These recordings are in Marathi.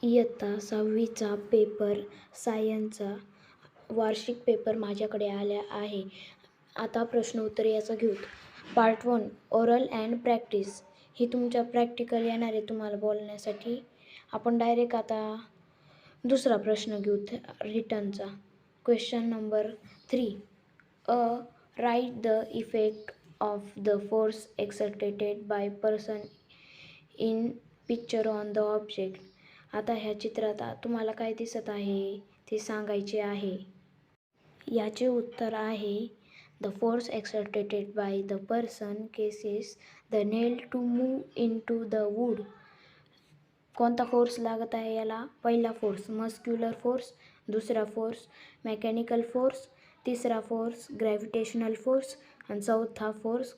इयत्ता 6वीचा पेपर सायन्सचा वार्षिक पेपर माझ्याकडे आला आहे. आता प्रश्न उत्तर याचं घेऊ. Part 1 oral and practice. ही तुमच्या प्रॅक्टिकल येणार आहे तुम्हाला बोलण्यासाठी. आपण डायरेक्ट आता दुसरा प्रश्न घेऊ रिटर्नचा. Question number 3. Write the effect of the force exerted by person in picture on the object. आता ह्या चित्रात तुम्हाला काय दिसत आहे ते सांगायचे आहे. याचे उत्तर आहे the force exerted by the person causes the nail to move into the wood. कोणता फोर्स लागत आहे याला? पहिला फोर्स मस्क्युलर फोर्स, दुसरा फोर्स मेकॅनिकल फोर्स, तिसरा फोर्स ग्रॅव्हिटेशनल फोर्स आणि चौथा फोर्स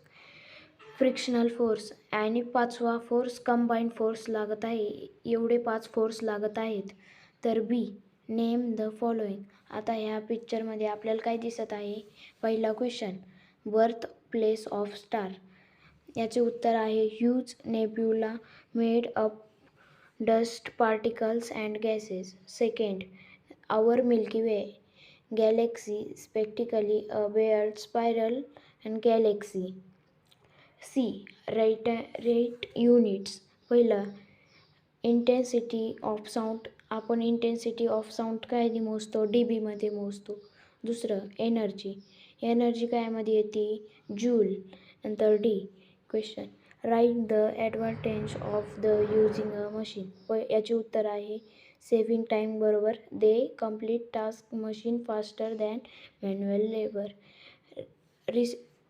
फ्रिक्शनल फोर्स आणि पाचवा फोर्स कंबाईंड फोर्स लागत आहे. एवढे 5 फोर्स लागत आहेत. तर बी नेम द फॉलोइंग. आता ह्या पिक्चरमध्ये आपल्याला काय दिसत आहे? पहिला question birth place of star. याचे उत्तर आहे huge nebula made up dust particles and gases. Second our Milky Way galaxy specifically a weird spiral and galaxy. C write units. पहिलं इंटेन्सिटी ऑफ साऊंड. आपण इंटेन्सिटी ऑफ साऊंड काय मोजतो? डीबीमध्ये मोजतो. दुसरं एनर्जी कायमध्ये येते? जूल. नंतर D question write the advantage of the using a machine. याचे उत्तर आहे सेव्हिंग टाईम बरोबर दे complete task machine faster than manual labour.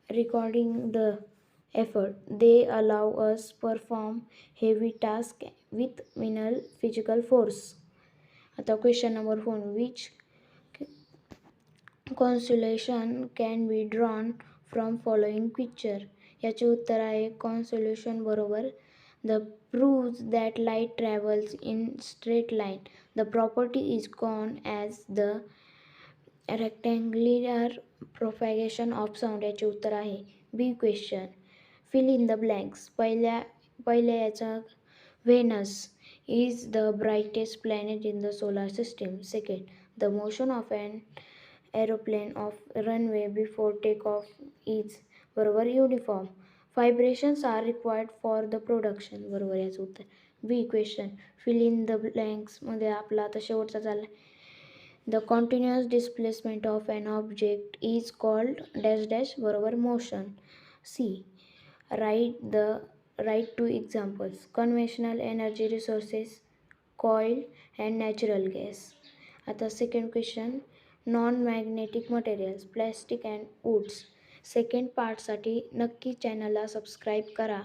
Recording the effort. They allow us perform heavy tasks with minimal physical force. आता question number 4. Which consolation can be drawn from following picture? याचे उत्तर आहे कॉन्सोल्युशन बरोबर the proves that light travels in straight line. The property is known as the rectangular propagation of sound. याचे उत्तर आहे B question fill in the blanks. पहिल्या याचा Venus is the brightest planet in the solar system. Second the motion of an aeroplane of runway before take off is बरोबर uniform. Vibrations are required for the production बरोबर याचं उत्तर B question fill in the ब्लँक्समध्ये आपला आता शेवटचा चालला the continuous displacement of an object is called dash dash बरोबर motion. C write 2 examples. Conventional energy resources, coal and natural gas. आता second question non magnetic materials, plastic and woods. Second पार्टसाठी नक्की चॅनलला सबस्क्राईब करा.